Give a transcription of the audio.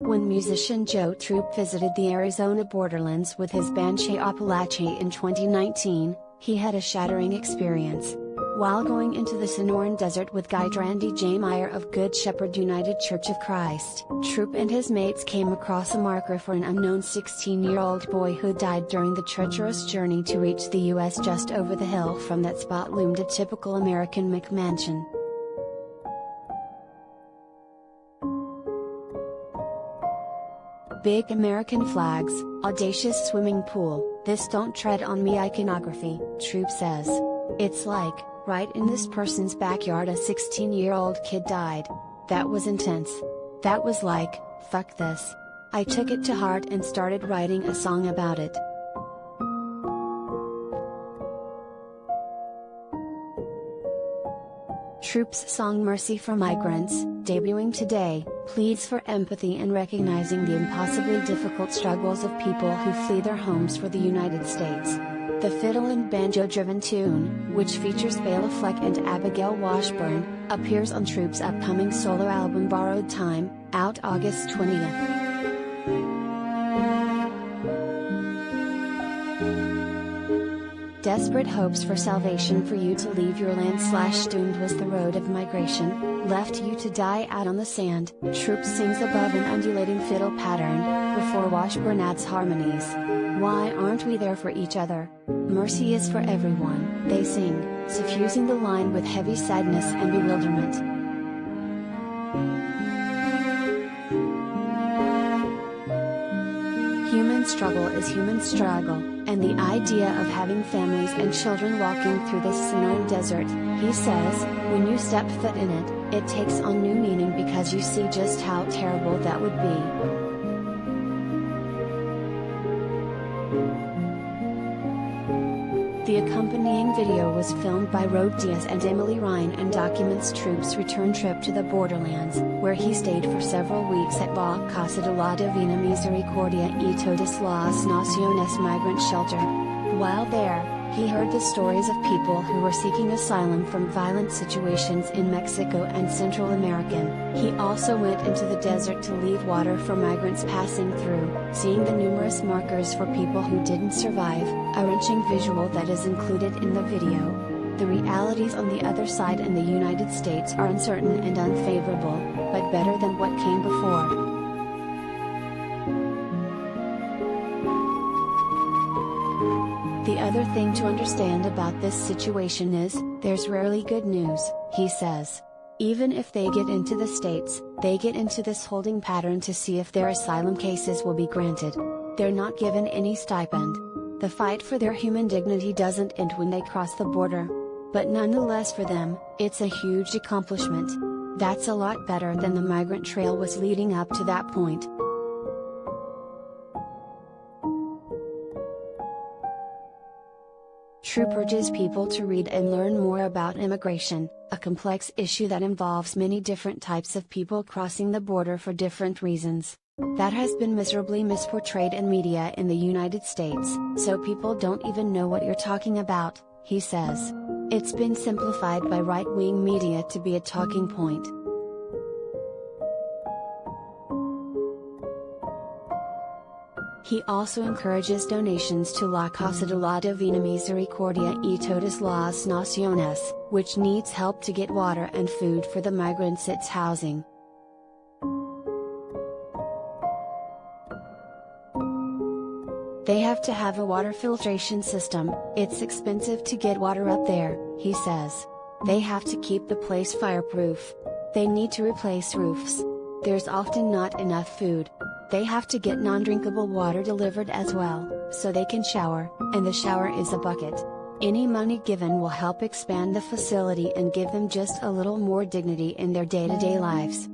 When musician Joe Troop visited the Arizona borderlands with his band Che Apalache in 2019, he had a shattering experience. While going into the Sonoran desert with guide Randy J. Meyer of Good Shepherd United Church of Christ, Troop and his mates came across a marker for an unknown 16-year-old boy who died during the treacherous journey to reach the U.S. Just over the hill from that spot loomed a typical American McMansion. Big American flags, audacious swimming pool, this don't tread on me iconography, Troop says. It's like, right in this person's backyard a 16-year-old kid died. That was intense. That was like, fuck this. I took it to heart and started writing a song about it. Troop's song Mercy for Migrants, debuting today, pleads for empathy and recognizing the impossibly difficult struggles of people who flee their homes for the United States. The fiddle and banjo-driven tune, which features Bela Fleck and Abigail Washburn, appears on Troop's upcoming solo album Borrowed Time, out August 20th. Desperate hopes for salvation for you to leave your land / doomed was the road of migration, left you to die out on the sand, Troop sings above an undulating fiddle pattern, before Washburn adds harmonies. Why aren't we there for each other? Mercy is for everyone, they sing, suffusing the line with heavy sadness and bewilderment. Human struggle is human struggle, and the idea of having families and children walking through this Sonoran desert, he says, when you step foot in it, it takes on new meaning because you see just how terrible that would be. The accompanying video was filmed by Rode Diaz and Emily Ryan and documents Troop's return trip to the borderlands, where he stayed for several weeks at La Casa de la Divina Misericordia y Todas las Naciones migrant shelter. While there, he heard the stories of people who were seeking asylum from violent situations in Mexico and Central America. He also went into the desert to leave water for migrants passing through, seeing the numerous markers for people who didn't survive, a wrenching visual that is included in the video. The realities on the other side in the United States are uncertain and unfavorable, but better than what came before. The other thing to understand about this situation is, there's rarely good news, he says. Even if they get into the States, they get into this holding pattern to see if their asylum cases will be granted. They're not given any stipend. The fight for their human dignity doesn't end when they cross the border. But nonetheless for them, it's a huge accomplishment. That's a lot better than the migrant trail was leading up to that point. Troop urges people to read and learn more about immigration, a complex issue that involves many different types of people crossing the border for different reasons. That has been miserably misportrayed in media in the United States, so people don't even know what you're talking about, he says. It's been simplified by right-wing media to be a talking point. He also encourages donations to La Casa de la Divina Misericordia y Todas las Naciones, which needs help to get water and food for the migrants it's housing. They have to have a water filtration system, it's expensive to get water up there, he says. They have to keep the place fireproof. They need to replace roofs. There's often not enough food. They have to get non-drinkable water delivered as well, so they can shower, and the shower is a bucket. Any money given will help expand the facility and give them just a little more dignity in their day-to-day lives.